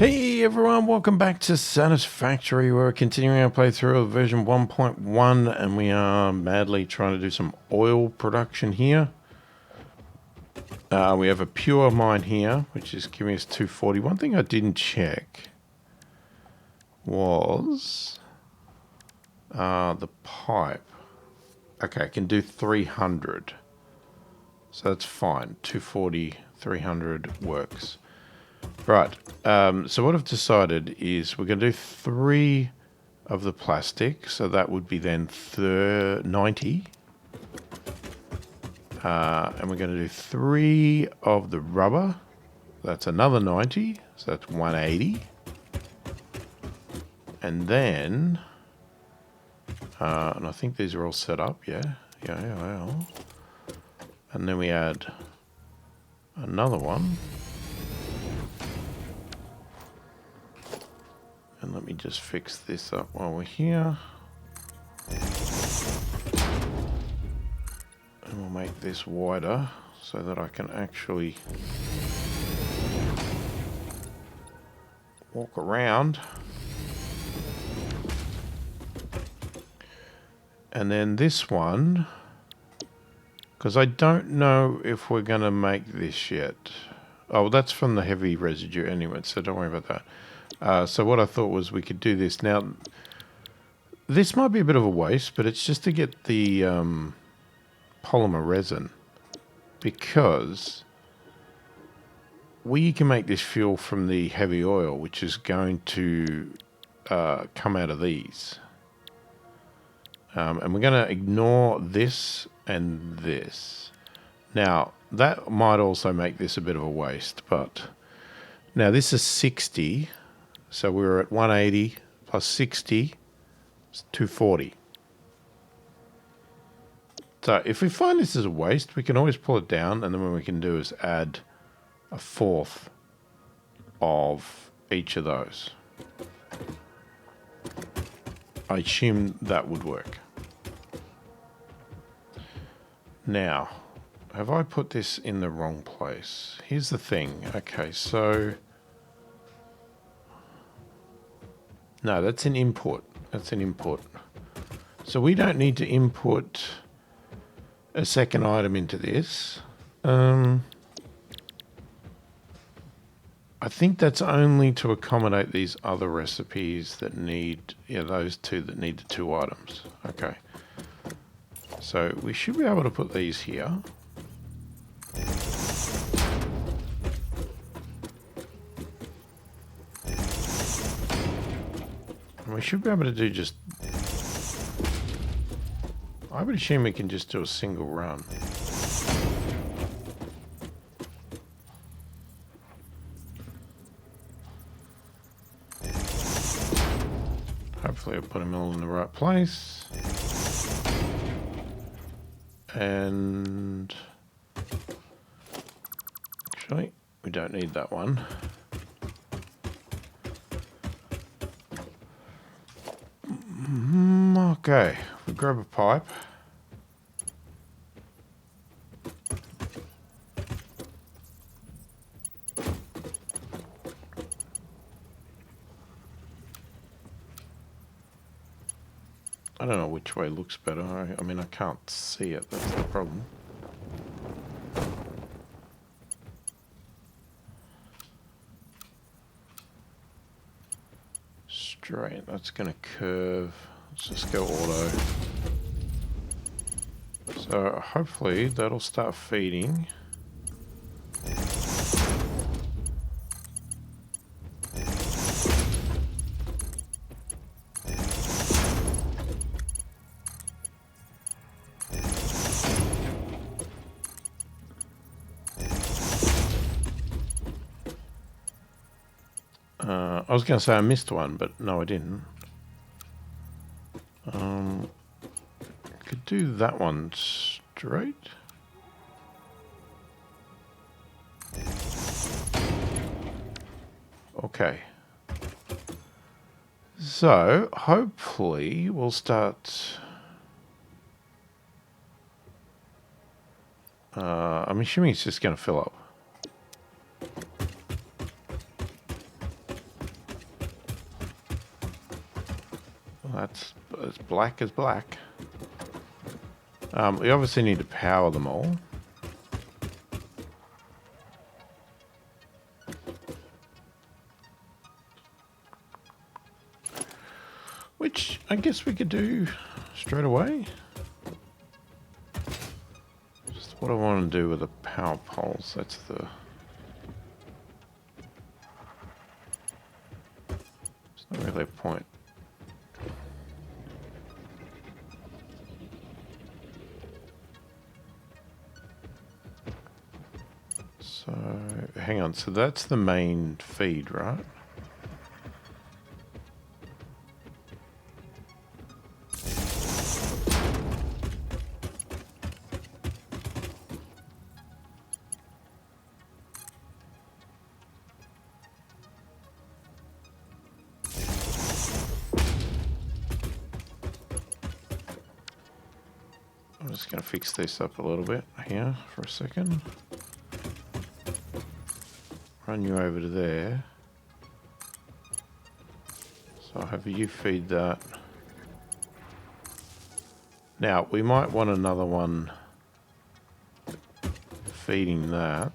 Hey everyone, welcome back to Satisfactory. We're continuing our playthrough of version 1.1 and we are madly trying to do some oil production here. We have a pure mine here, which is giving us 240. One thing I didn't check was the pipe. Okay, I can do 300. So that's fine. 240, 300 works. Right, so what I've decided is we're going to do 3 of the plastic, so that would be then 90. And we're going to do 3 of the rubber, that's another 90, so that's 180. And then, and I think these are all set up, yeah, they are. And then we add another one. And let me just fix this up while we're here. And we'll make this wider so that I can actually walk around. And then this one, because I don't know if we're going to make this yet. Oh, that's from the heavy residue anyway, so don't worry about that. So what I thought was we could do this. Now, this might be a bit of a waste, but it's just to get the polymer resin, because we can make this fuel from the heavy oil, which is going to come out of these. And we're going to ignore this and this. Now, that might also make this a bit of a waste, but now this is 60. So we're at 180 plus 60, it's 240. So if we find this is a waste, we can always pull it down, and then what we can do is add a 1/4 of each of those. I assume that would work. Now, have I put this in the wrong place? Here's the thing. Okay, so no, that's an input. That's an input. So we don't need to input a second item into this. I think that's only to accommodate these other recipes that need, those two that need the 2 items. Okay. So we should be able to put these here. We should be able to do just... I would assume we can just do a single run. Hopefully I'll put them all in the right place. And... actually, we don't need that one. Okay, we grab a pipe. I don't know which way looks better. I mean, I can't see it, that's the problem. Straight, that's going to curve. Let's just go auto. So hopefully that'll start feeding. I was going to say I missed one, but no, I didn't. Could do that one straight. Okay. So hopefully we'll start. I'm assuming it's just going to fill up. That's as black as black. We obviously need to power them all. Which I guess we could do straight away. Just what I want to do with the power poles. That's the... It's not really a point. So, hang on. So that's the main feed, right? I'm just going to fix this up a little bit here for a second. Run you over to there. So I'll have you feed that. Now, we might want another one feeding that.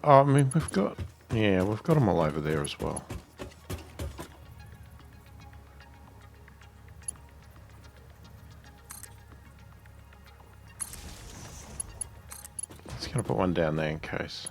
I mean, we've got them all over there as well. Just gonna put one down there in case.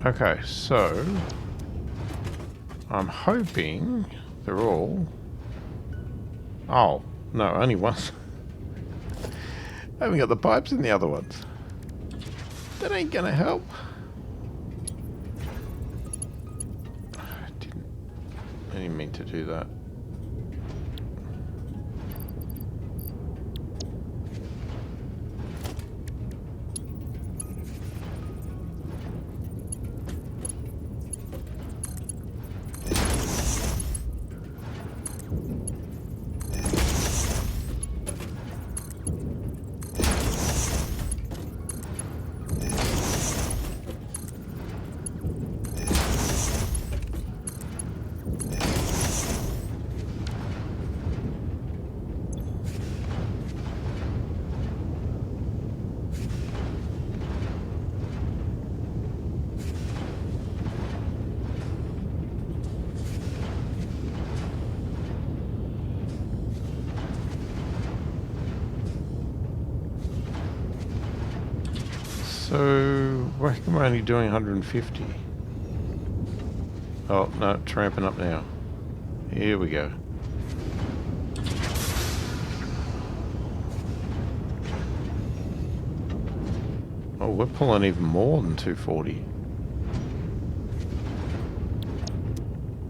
Okay, so I'm hoping they're all... Oh, no, only one. I haven't got the pipes in the other ones. That ain't gonna help. I didn't mean to do that. So, I reckon we're only doing 150. Oh, no, it's ramping up now. Here we go. Oh, we're pulling even more than 240.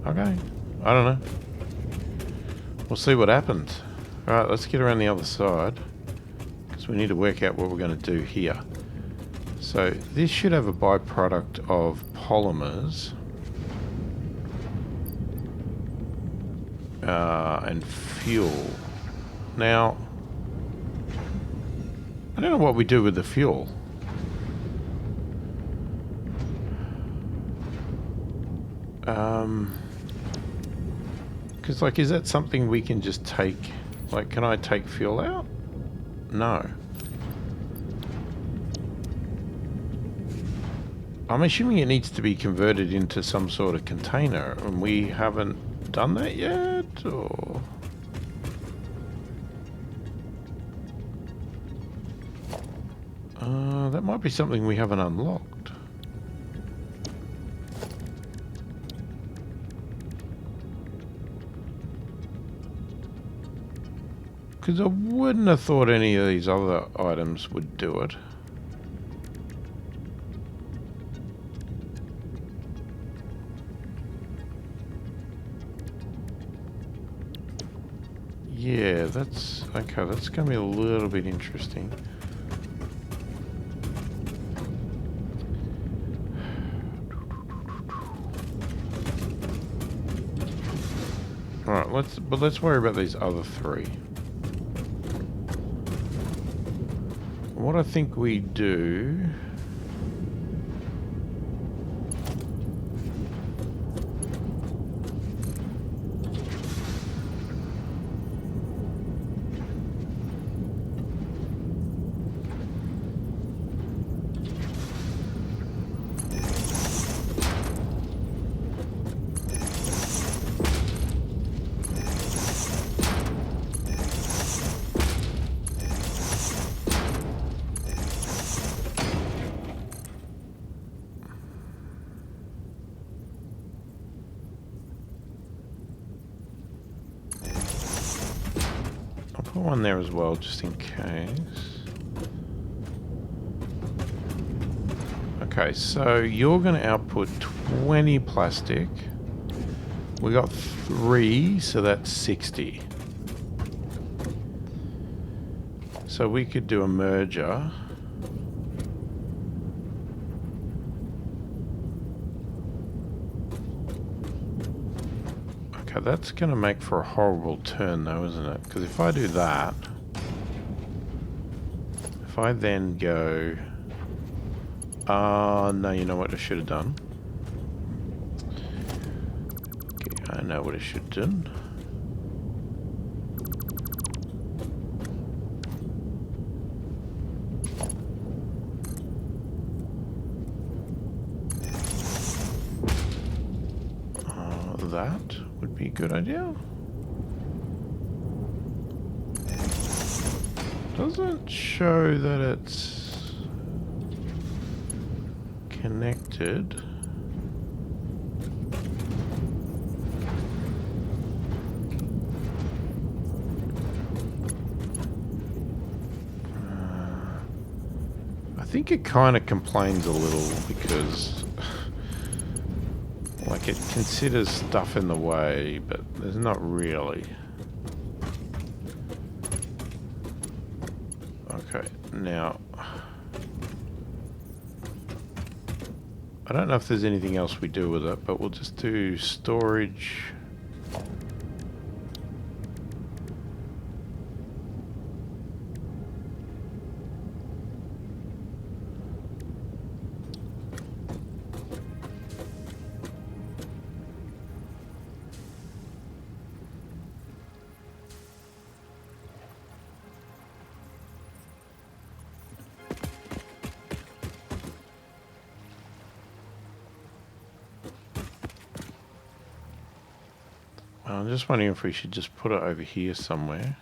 Okay, I don't know. We'll see what happens. Alright, let's get around the other side. Because we need to work out what we're going to do here. So this should have a byproduct of polymers and fuel. Now, I don't know what we do with the fuel. Because, like, is that something we can just take? Like, can I take fuel out? No. I'm assuming it needs to be converted into some sort of container, and we haven't done that yet, or... that might be something we haven't unlocked. Because I wouldn't have thought any of these other items would do it. Yeah, that's... okay, that's going to be a little bit interesting. Alright, let's worry about these other three. What I think we do... put one there as well, just in case. Okay, so you're going to output 20 plastic. We got 3, so that's 60. So we could do a merger. Okay, that's going to make for a horrible turn though, isn't it? Because if I do that, if I then go... no, you know what I should have done? Okay, I know what I should have done. That would be a good idea. Doesn't show that it's connected. I think it kind of complains a little because like it considers stuff in the way, but there's not really. Okay, now I don't know if there's anything else we do with it, but we'll just do storage. I'm just wondering if we should just put it over here somewhere.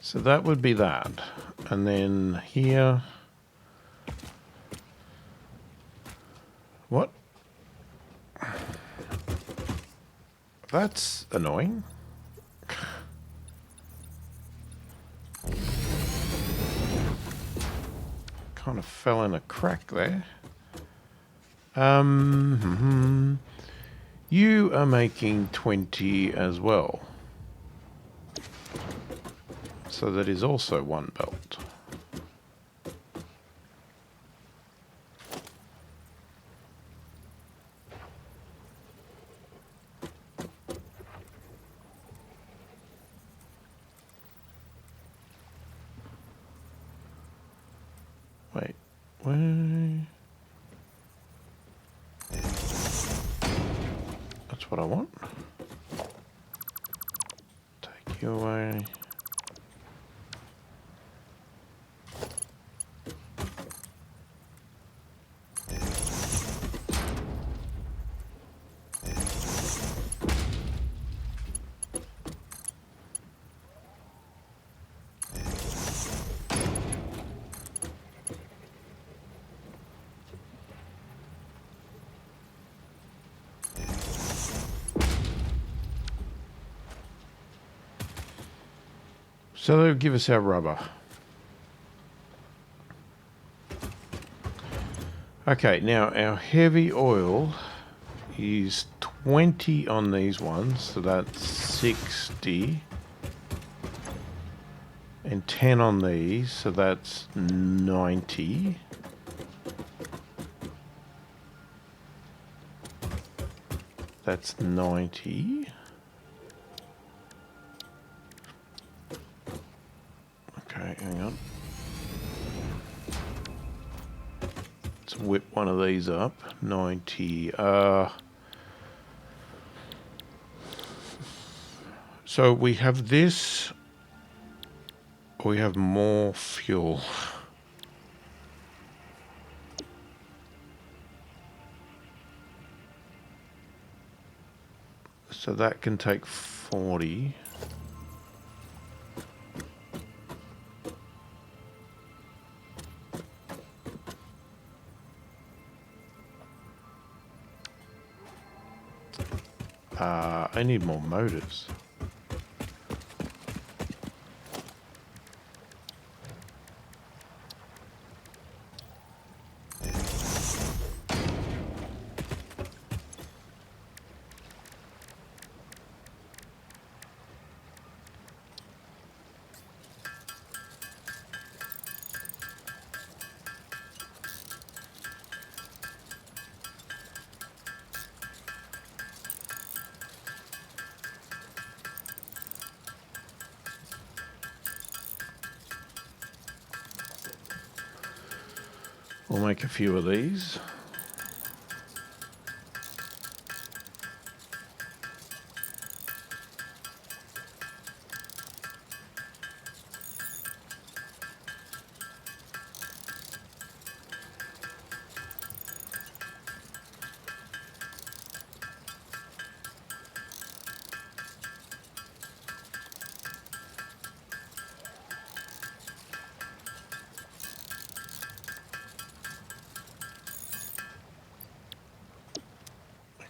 So that would be that. And then here... What? That's annoying. Kind of fell in a crack there. You are making 20 as well. So that is also one belt. Wait, where? That's what I want. Take you away. So they'll give us our rubber. Okay, now our heavy oil is 20 on these ones, so that's 60. And 10 on these, so that's 90. That's 90. Okay, hang on. Let's whip one of these up. 90. So we have this. We have more fuel. So that can take 40. I need more motors. We'll make a few of these.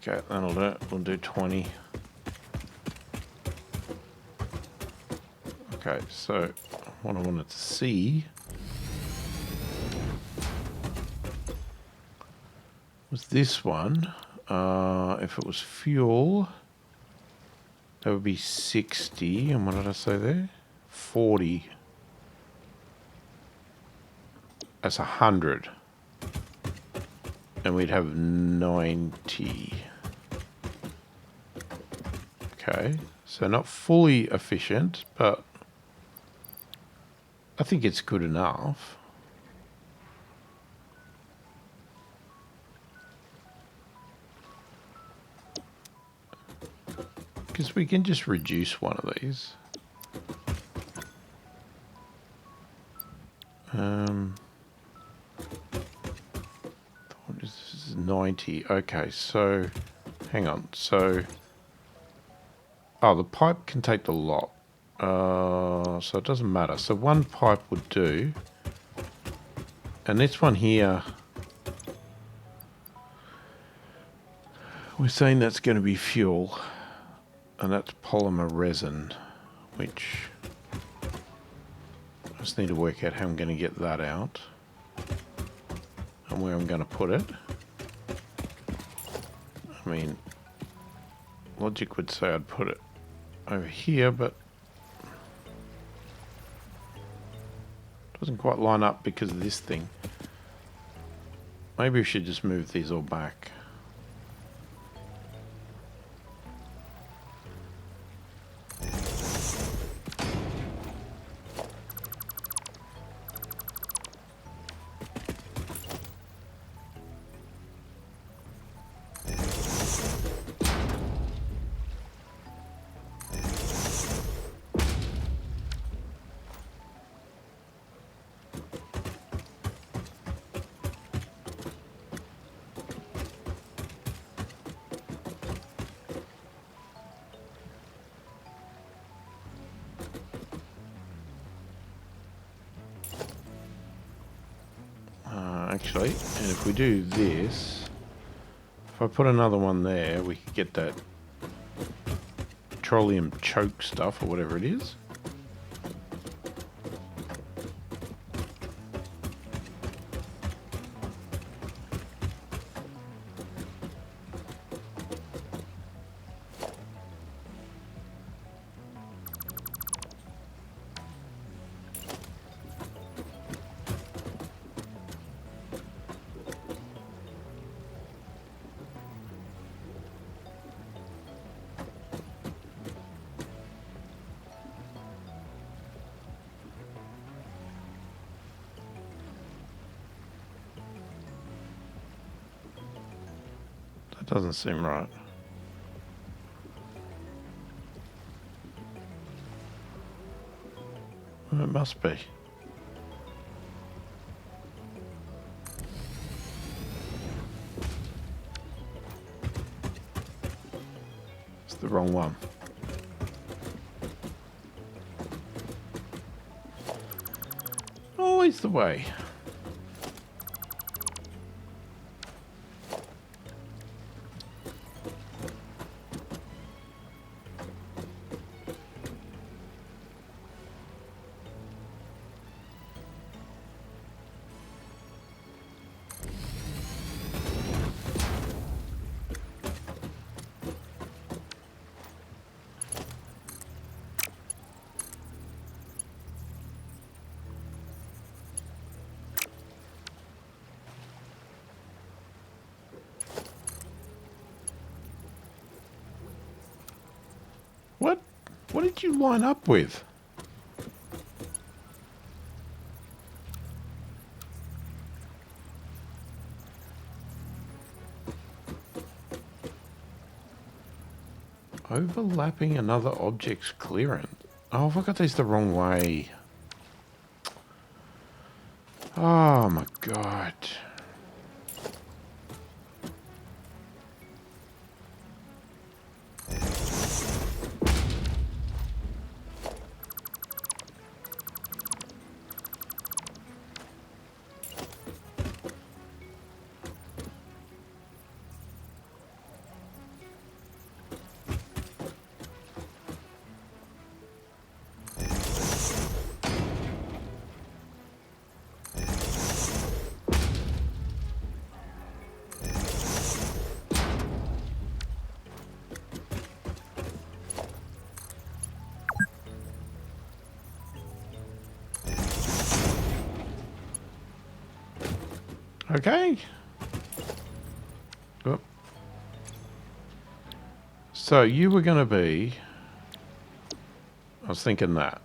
Okay, that'll do it. We'll do 20. Okay, so what I wanted to see was this one. If it was fuel, that would be 60. And what did I say there? 40. That's 100. And we'd have 90. Okay, so not fully efficient, but I think it's good enough. Because we can just reduce one of these. This is 90. Okay, so hang on. So, oh, the pipe can take the lot. So it doesn't matter. So one pipe would do. And this one here, we're saying that's going to be fuel. And that's polymer resin, which I just need to work out how I'm going to get that out and where I'm going to put it. I mean, logic would say I'd put it over here, but it doesn't quite line up because of this thing. Maybe we should just move these all back. Actually, and if we do this, if I put another one there, we could get that petroleum choke stuff or whatever it is. That doesn't seem right. Well, it must be. It's the wrong one. Always the way. What? What did you line up with? Overlapping another object's clearance. Oh, I got these the wrong way. Oh my god. Okay. Oh. So you were going to be... I was thinking that.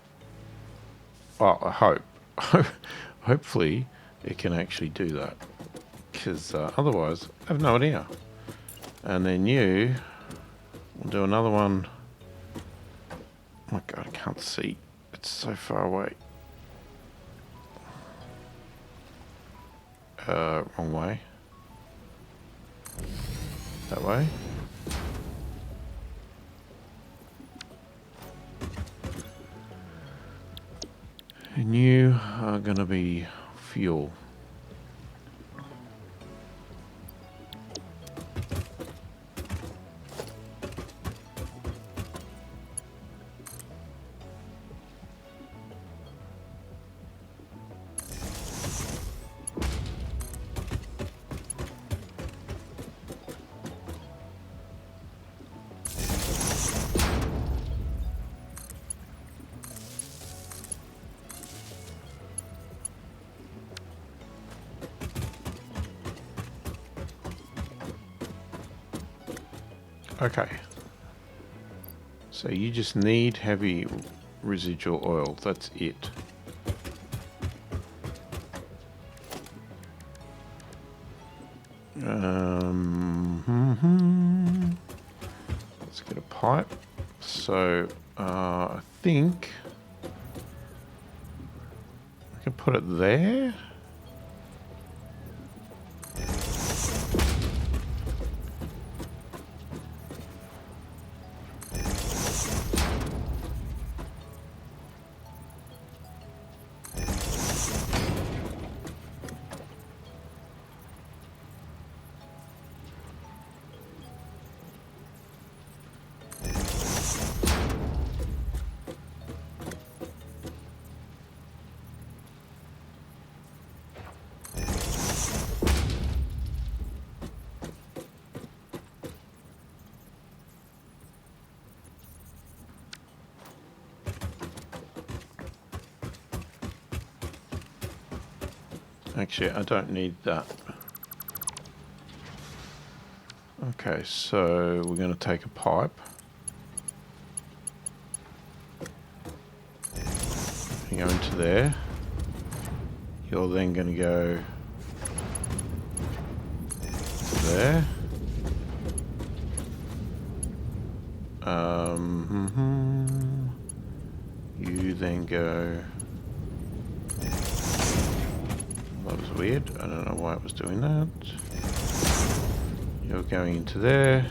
Well, I hope. Hopefully it can actually do that. Because otherwise, I have no idea. And then you will do another one. Oh my god, I can't see. It's so far away. Wrong way. That way. And you are going to be fuel. Okay. So you just need heavy residual oil. That's it. Let's get a pipe. So I think I can put it there. Actually, I don't need that. Okay, so we're going to take a pipe. You go into there. You're then going to go to there. You then go. That was weird. I don't know why it was doing that. You're going into there.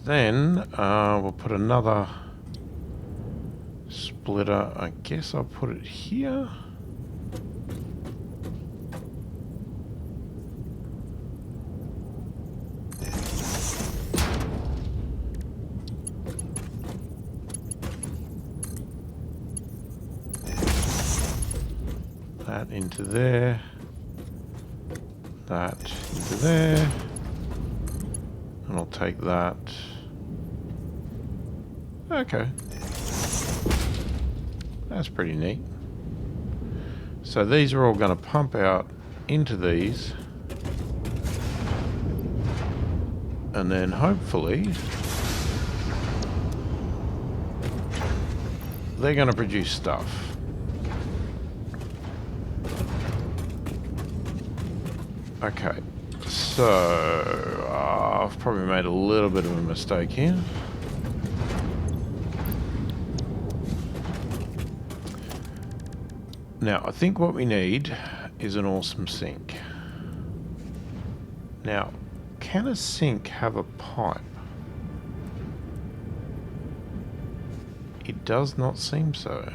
Then we'll put another splitter. I guess I'll put it here. That into there. That into there. And I'll take that. Okay. That's pretty neat. So these are all going to pump out into these. And then hopefully they're going to produce stuff. Okay. So I've probably made a little bit of a mistake here. Now, I think what we need is an awesome sink. Now, can a sink have a pipe? It does not seem so.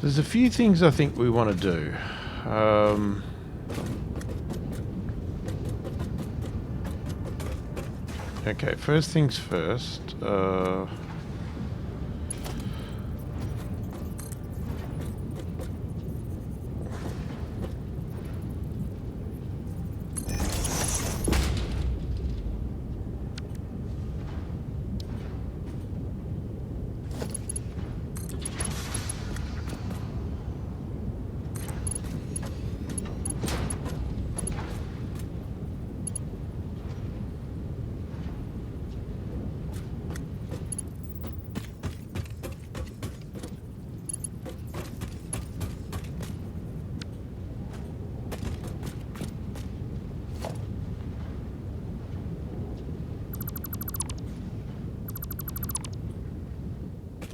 There's a few things I think we want to do. Okay, first things first.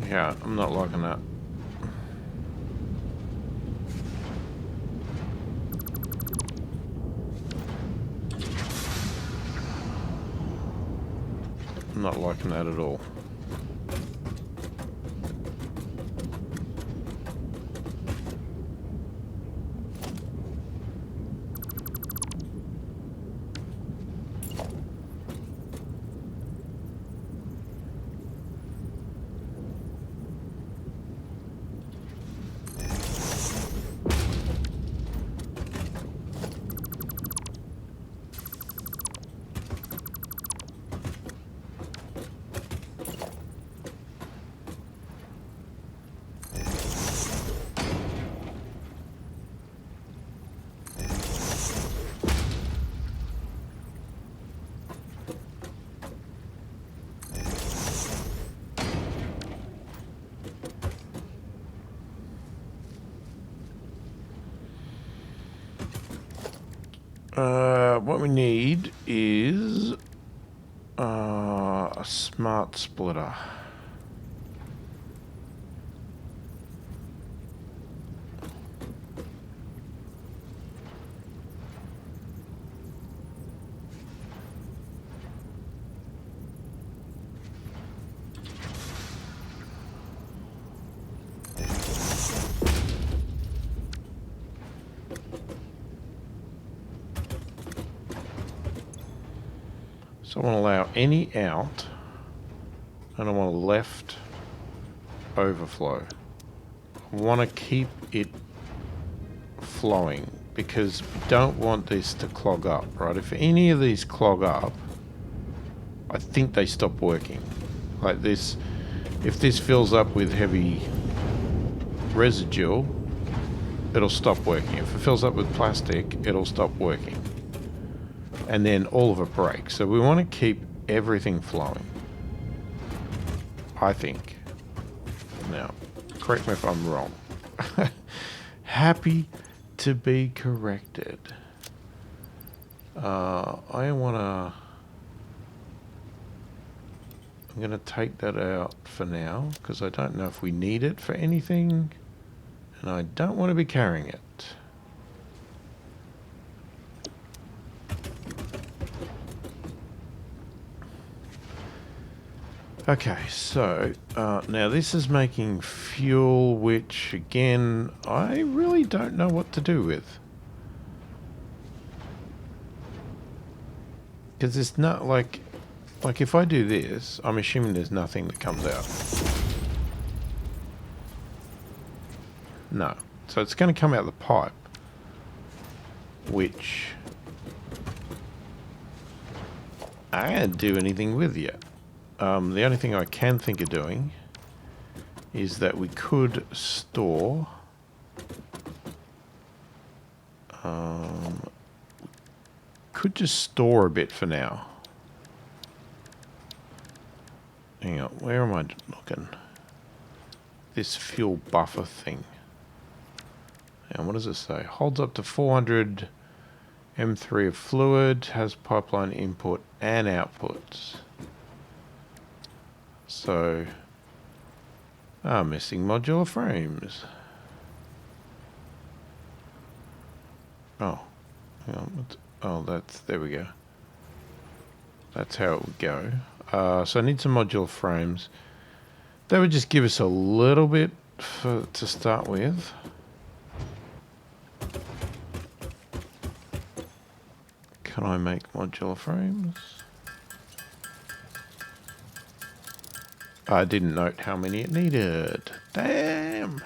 Yeah, I'm not liking that. Not liking that at all. What we need is a smart splitter. So I want to allow any out, and I want a left overflow. I want to keep it flowing because we don't want this to clog up, right? If any of these clog up, I think they stop working. Like this, if this fills up with heavy residue, it'll stop working. If it fills up with plastic, it'll stop working. And then all of it breaks. So we want to keep everything flowing, I think. Now, correct me if I'm wrong. Happy to be corrected. I want to... I'm going to take that out for now, because I don't know if we need it for anything, and I don't want to be carrying it. Okay, so now this is making fuel, which again, I really don't know what to do with. Because it's not like if I do this, I'm assuming there's nothing that comes out. No. So it's going to come out the pipe, which I can't do anything with yet. The only thing I can think of doing is that we could store could just store a bit for now. Hang on, where am I looking? This fuel buffer thing. And what does it say? Holds up to 400 M3 of fluid, has pipeline input and outputs. So, missing modular frames. Oh, hang on. Oh, there we go. That's how it would go. So I need some modular frames. That would just give us a little bit to start with. Can I make modular frames? I didn't note how many it needed. Damn!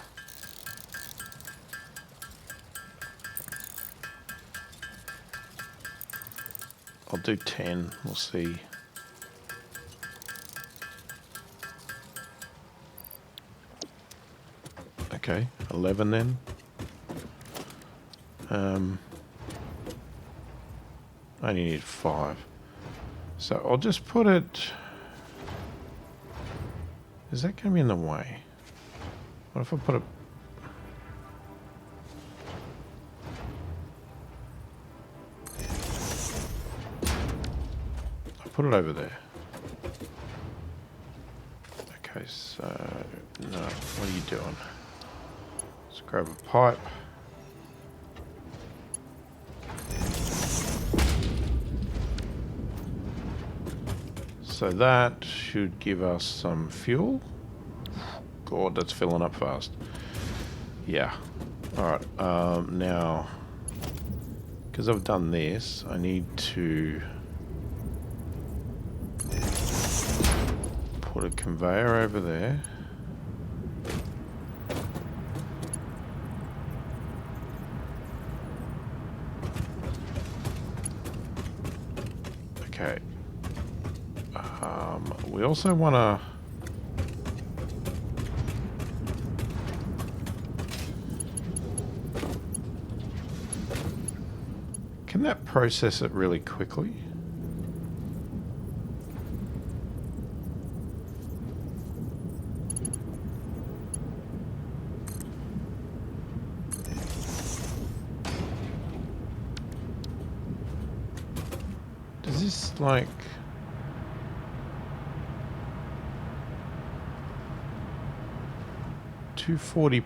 I'll do 10. We'll see. Okay, 11 then. I only need 5. So I'll just put it... Is that going to be in the way? What if I put it... I put it over there. Okay, so... No, what are you doing? Let's grab a pipe. So that should give us some fuel. God, that's filling up fast. Yeah. Alright, now, because I've done this, I need to put a conveyor over there. Okay. We also want to... Can that process it really quickly? Does this, like... $240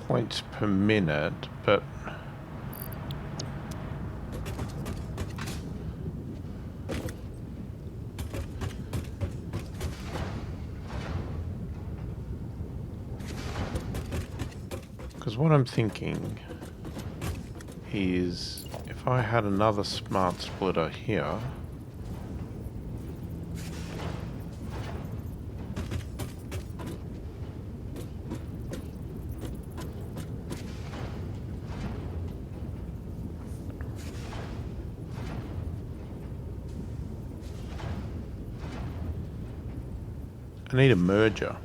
points per minute, but... Because what I'm thinking is if I had another smart splitter here, I need a merger.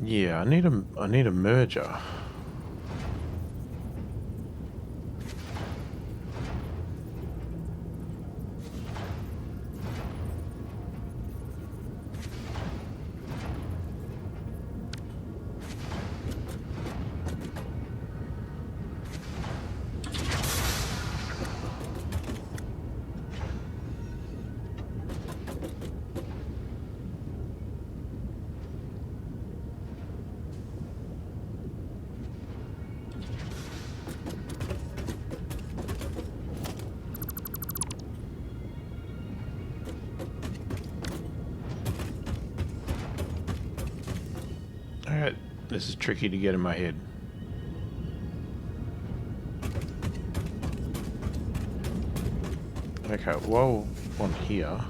Yeah, I need a merger. Alright, this is tricky to get in my head. Okay, well, on here.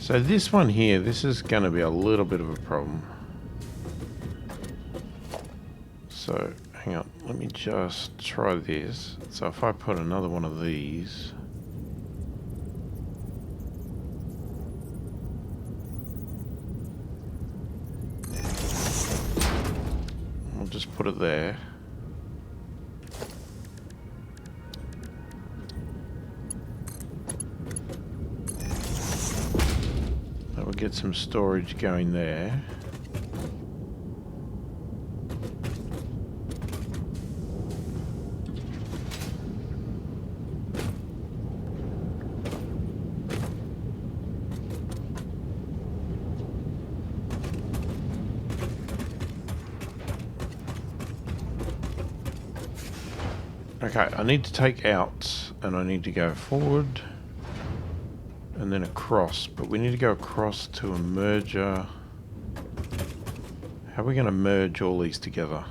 So this one here, this is going to be a little bit of a problem. So, hang on, let me just try this. So if I put another one of these... I'll just put it there. That will get some storage going there. Okay, I need to take out and I need to go forward and then across, but we need to go across to a merger. How are we going to merge all these together?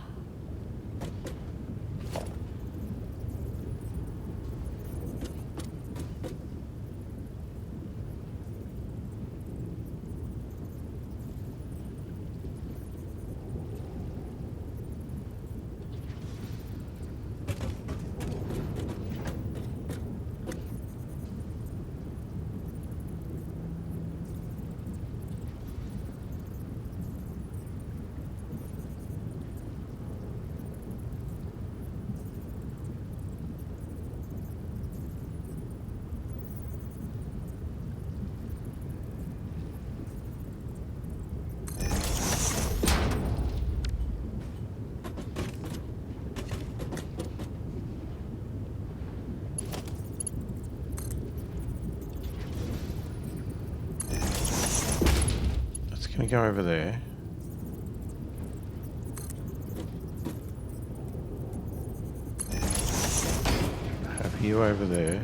Can we go over there? Have you over there.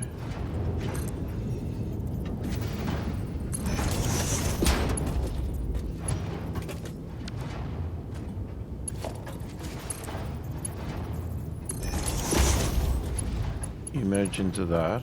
You merge into that.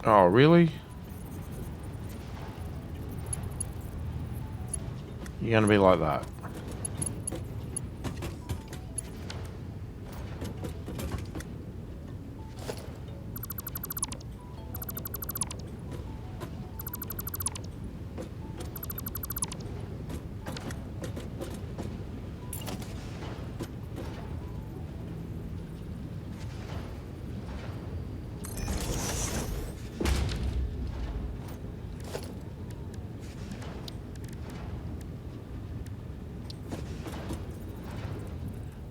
Oh, really? You're gonna be like that?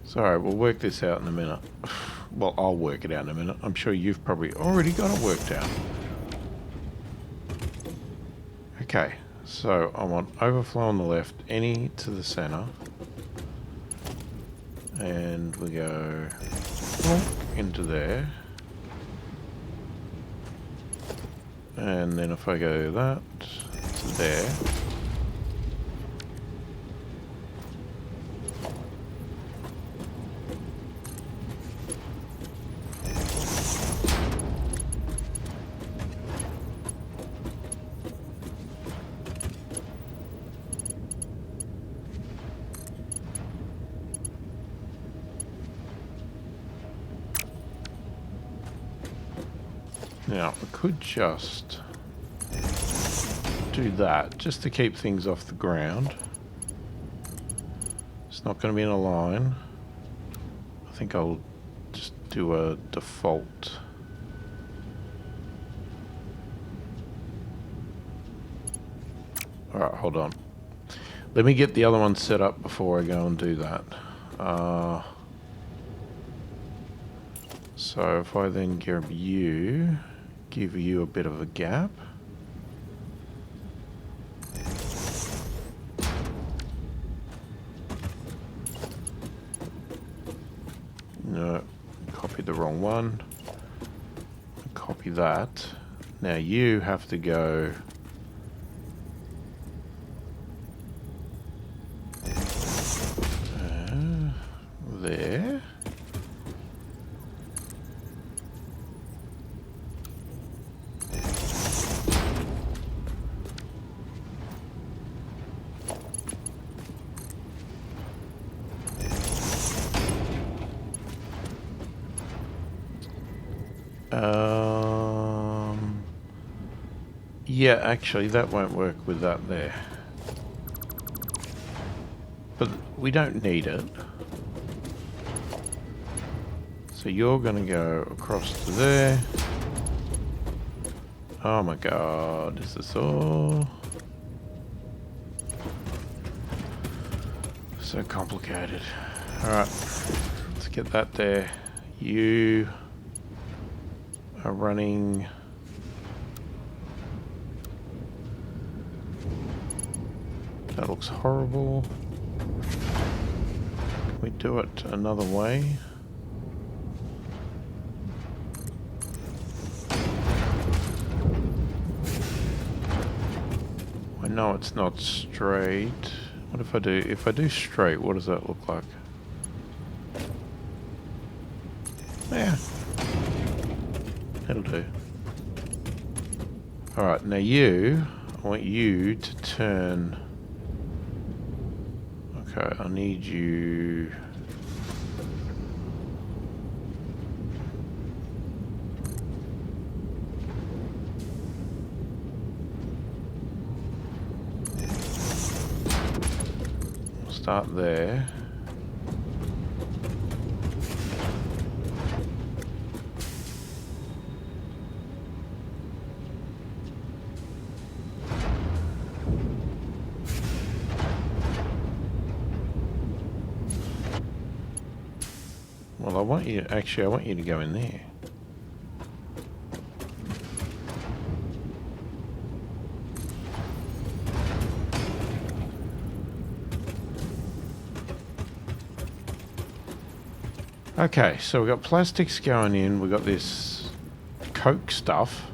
Sorry, we'll work this out in a minute. Well, I'll work it out in a minute. I'm sure you've probably already got it worked out. Okay, so I want overflow on the left, any to the center. And we go into there. And then if I go that to there. Now, I could just do that, just to keep things off the ground. It's not going to be in a line. I think I'll just do a default. Alright, hold on. Let me get the other one set up before I go and do that. So if I then grab you, give you a bit of a gap. No, copy the wrong one. Copy that. Now you have to go there. Yeah, actually that won't work with that there. But we don't need it. So you're going to go across to there. Oh my god, is this all so complicated? Alright, let's get that there. You are running. That looks horrible. Can we do it another way? Why know it's not straight. What if I do? If I do straight, what does that look like? Yeah. That'll do. Alright, now I want you to turn... Okay, I need you... Start there. Well, I want you to go in there. Okay, so we've got plastics going in, we've got this Coke stuff.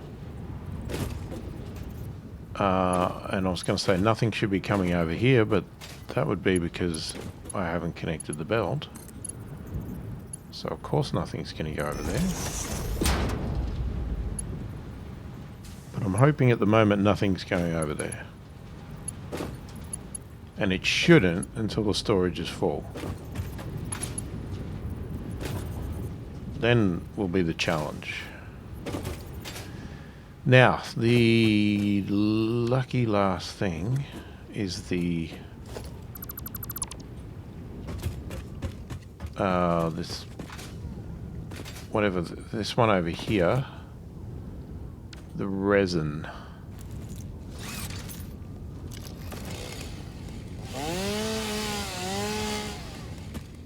And I was going to say nothing should be coming over here, but that would be because I haven't connected the belt. So of course nothing's going to go over there. But I'm hoping at the moment nothing's going over there. And it shouldn't until the storage is full. Then will be the challenge. Now, the lucky last thing is the this one over here, the resin.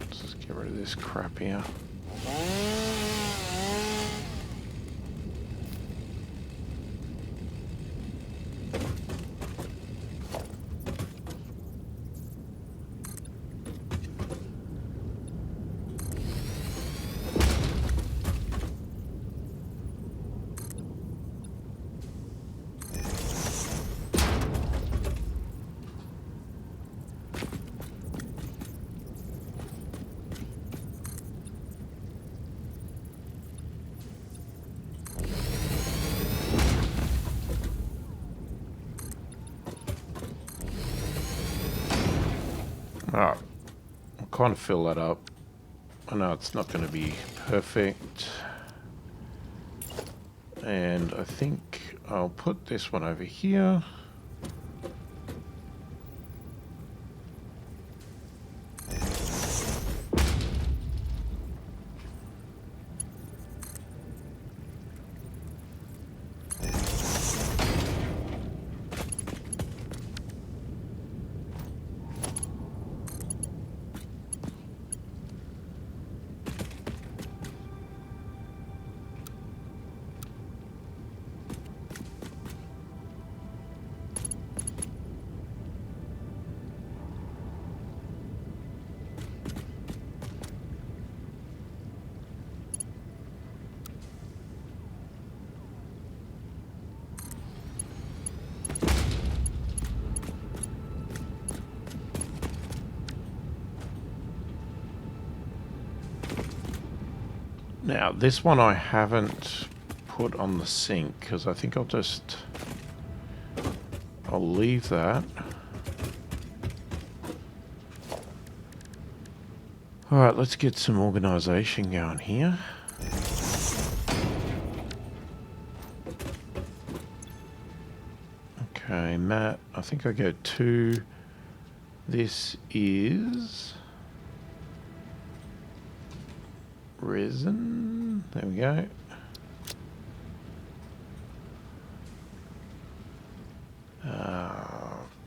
Let's just get rid of this crap here. Alright, I'll kind of fill that up. I know it's not going to be perfect. And I think I'll put this one over here. Now, this one I haven't put on the sink because I think I'll leave that. Alright, let's get some organisation going here. Okay, Matt, I think I go 2. This is resin. There we go.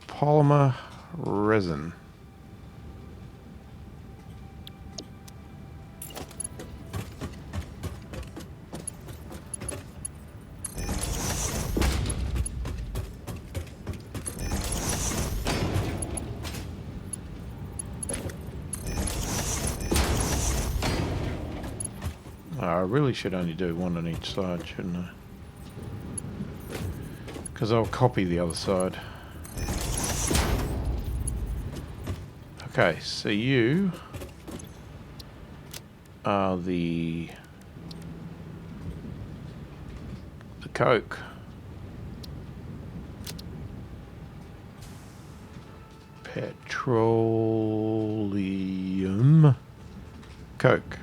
Polymer resin. I really should only do one on each side, shouldn't I? Because I'll copy the other side. Okay, so you are the Coke. Petroleum Coke.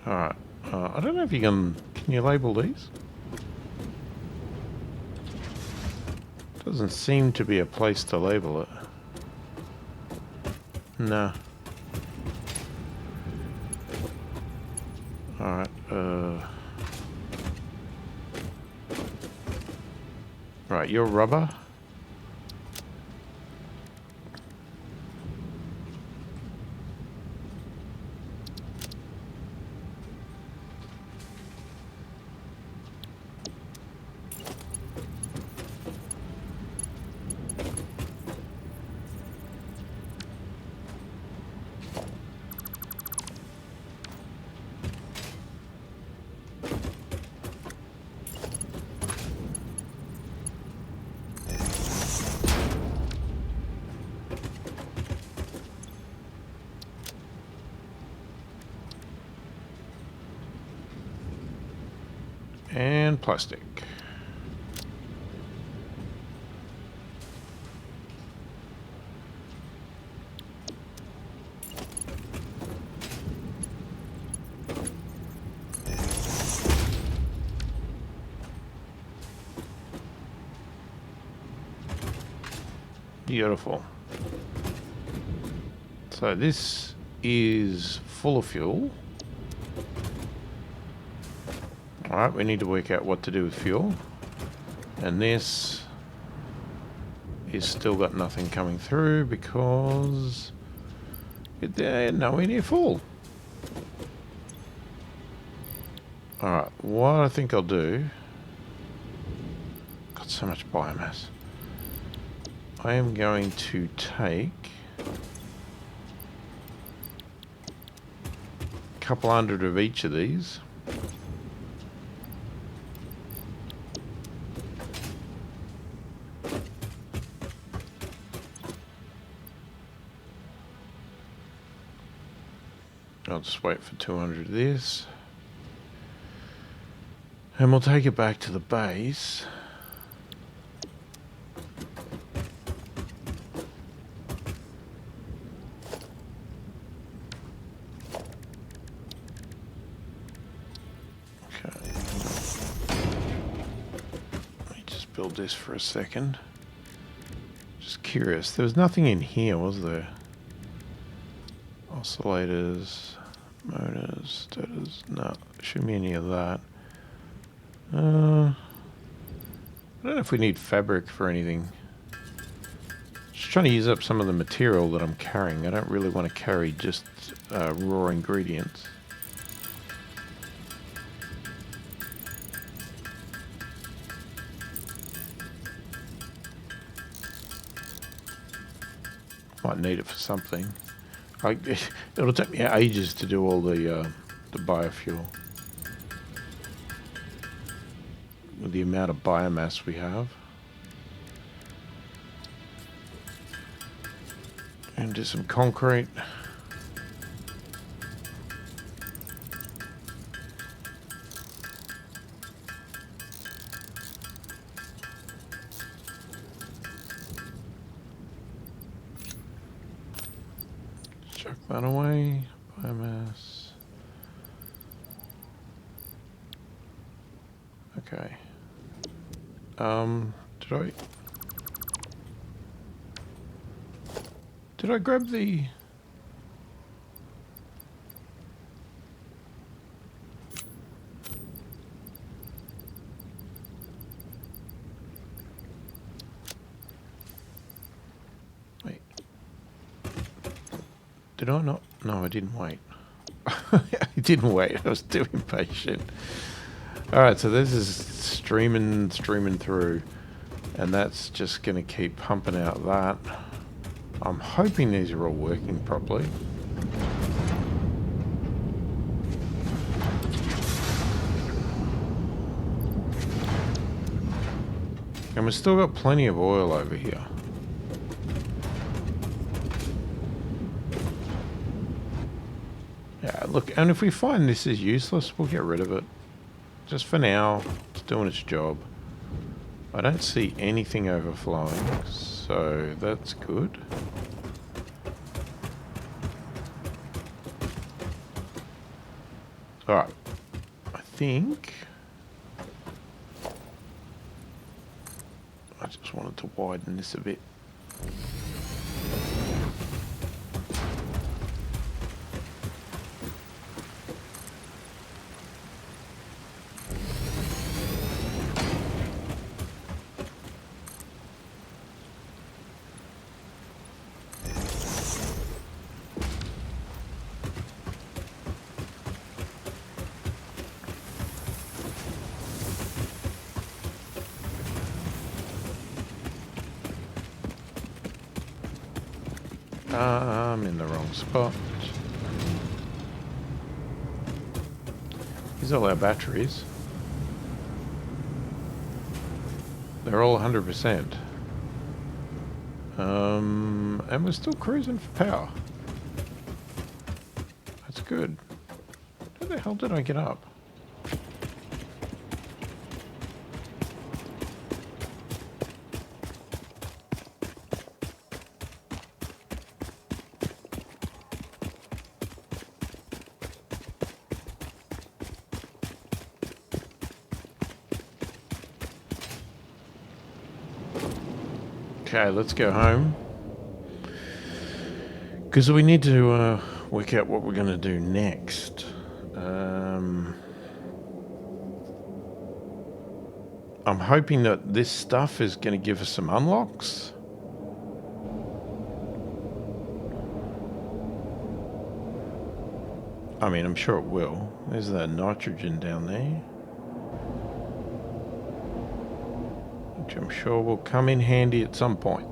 Alright. I don't know if you can you label these? Doesn't seem to be a place to label it. No. Alright, right, you're rubber. And plastic. Beautiful. So this is full of fuel. Alright, we need to work out what to do with fuel. And this is still got nothing coming through because they're nowhere near full. Alright, what I think I'll do... Got so much biomass. I am going to take a couple hundred of each of these. I'll just wait for 200 of this. And we'll take it back to the base. Okay. Let me just build this for a second. Just curious. There was nothing in here, was there? Oscillators, motors, status. No, shouldn't be any of that. I don't know if we need fabric for anything. Just trying to use up some of the material that I'm carrying. I don't really want to carry just raw ingredients. Might need it for something. It'll take me ages to do all the biofuel. With the amount of biomass we have. And do some concrete. Chuck that away. Biomass. Okay. Did I grab the... Wait. Did I not? No, I didn't wait. I didn't wait. I was too impatient. Alright, so this is streaming through. And that's just going to keep pumping out that. I'm hoping these are all working properly. And we've still got plenty of oil over here. Yeah, look, and if we find this is useless, we'll get rid of it. Just for now, it's doing its job. I don't see anything overflowing, so that's good. Alright, I think... I just wanted to widen this a bit. I'm in the wrong spot. These are all our batteries. They're all 100%. And we're still cruising for power. That's good. How the hell did I get up? Okay, let's go home. Because we need to work out what we're going to do next. I'm hoping that this stuff is going to give us some unlocks. I mean, I'm sure it will. There's that nitrogen down there, which I'm sure will come in handy at some point.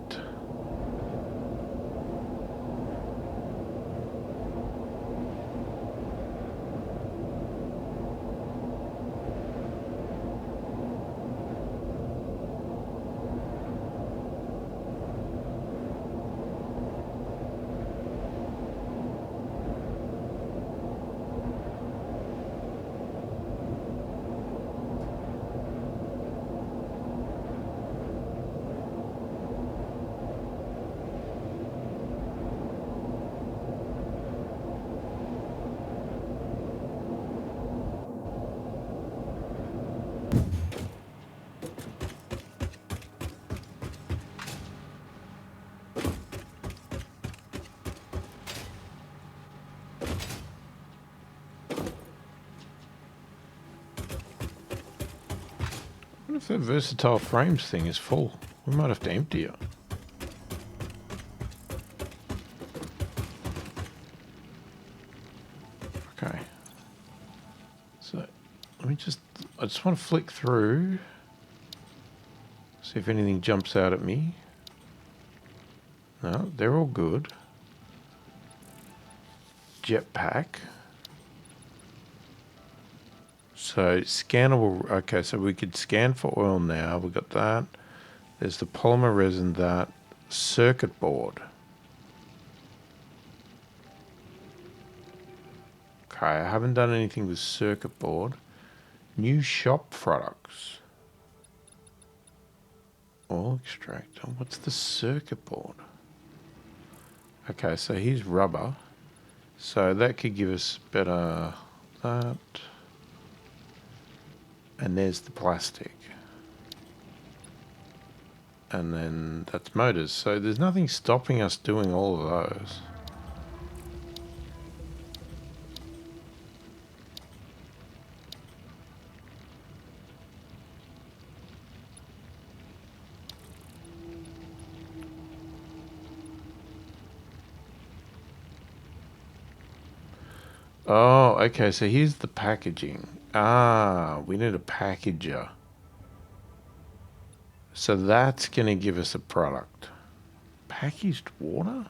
What if that versatile frames thing is full? We might have to empty it. Okay. So, I just want to flick through. See if anything jumps out at me. No, they're all good. Jetpack. So scannable, okay, so we could scan for oil now. We've got that. There's the polymer resin, that circuit board. Okay, I haven't done anything with circuit board. New shop products. Oil extractor. What's the circuit board? Okay, so here's rubber. So that could give us better that. And there's the plastic. And then that's motors. So there's nothing stopping us doing all of those. Oh, okay, so here's the packaging. Ah, we need a packager. So that's going to give us a product. Packaged water?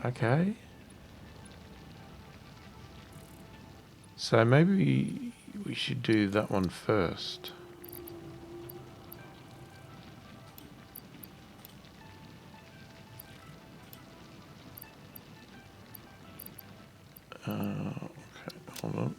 Okay. So maybe we should do that one first. Hold on.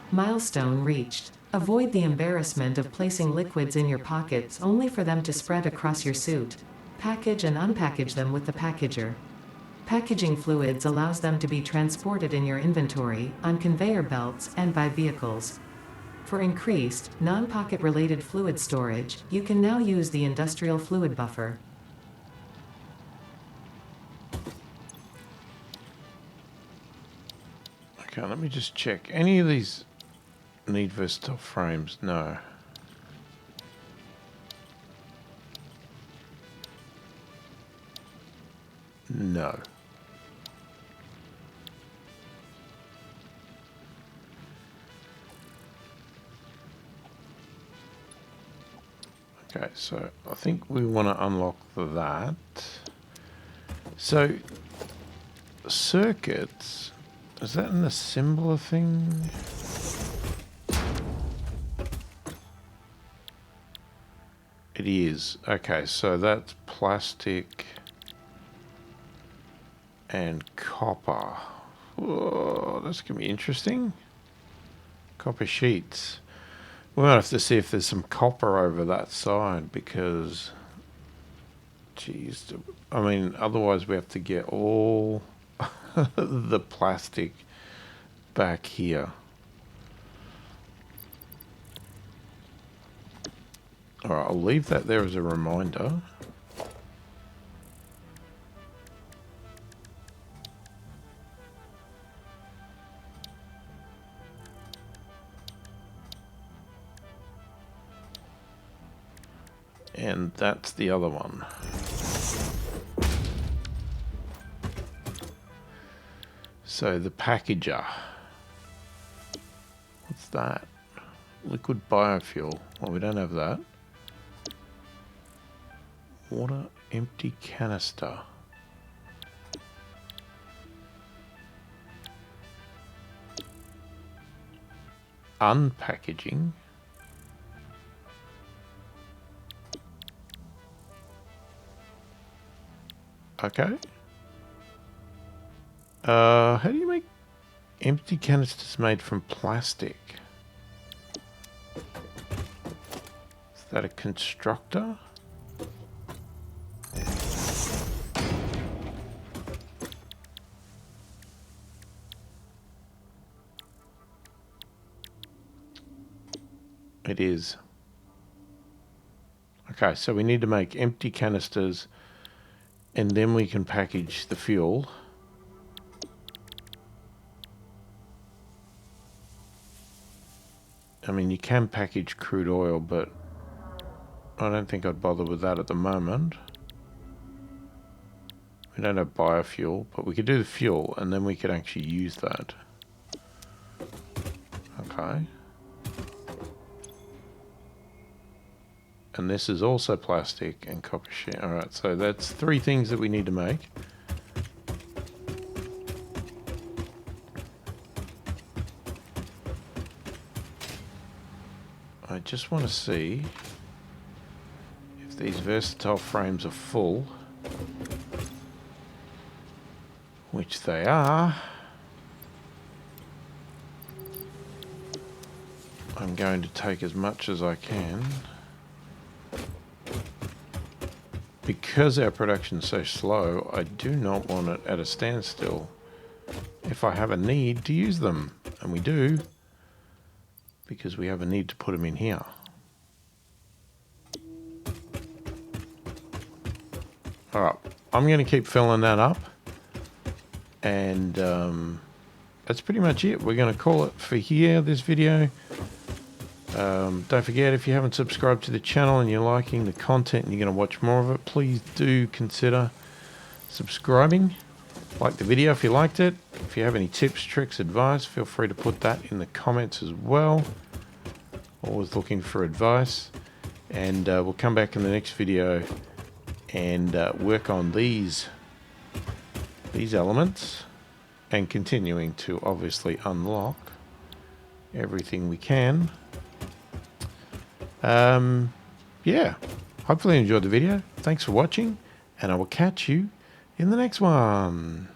Milestone reached. Avoid the embarrassment of placing liquids in your pockets only for them to spread across your suit. Package and unpackage them with the packager. Packaging fluids allows them to be transported in your inventory, on conveyor belts, and by vehicles. For increased, non-pocket related fluid storage, you can now use the industrial fluid buffer. Okay, let me just check. Any of these need versatile frames? No. No. Okay, so I think we want to unlock that. So, circuits, is that an assembler thing? It is. Okay, so that's plastic and copper. Whoa, that's going to be interesting. Copper sheets. We might have to see if there's some copper over that side because, geez, I mean, otherwise we have to get all the plastic back here. All right, I'll leave that there as a reminder. And that's the other one. So the packager. What's that? Liquid biofuel. Well, we don't have that. Water empty canister. Unpackaging. Okay. How do you make empty canisters made from plastic? Is that a constructor? It is. Okay, so we need to make empty canisters and then we can package the fuel. I mean, you can package crude oil, but I don't think I'd bother with that at the moment. We don't have biofuel, but we could do the fuel and then we could actually use that. Okay. And this is also plastic and copper sheet. Alright, so that's 3 things that we need to make. I just want to see if these versatile frames are full, which they are. I'm going to take as much as I can. Because our production's so slow, I do not want it at a standstill if I have a need to use them. And we do, because we have a need to put them in here. Alright, I'm going to keep filling that up. And that's pretty much it. We're going to call it for here, this video. Don't forget, if you haven't subscribed to the channel and you're liking the content and you're going to watch more of it, please do consider subscribing. Like the video if you liked it. If you have any tips, tricks, advice, feel free to put that in the comments as well. Always looking for advice. And we'll come back in the next video and work on these elements and continuing to obviously unlock everything we can. Yeah, hopefully you enjoyed the video. Thanks for watching, and I will catch you in the next one.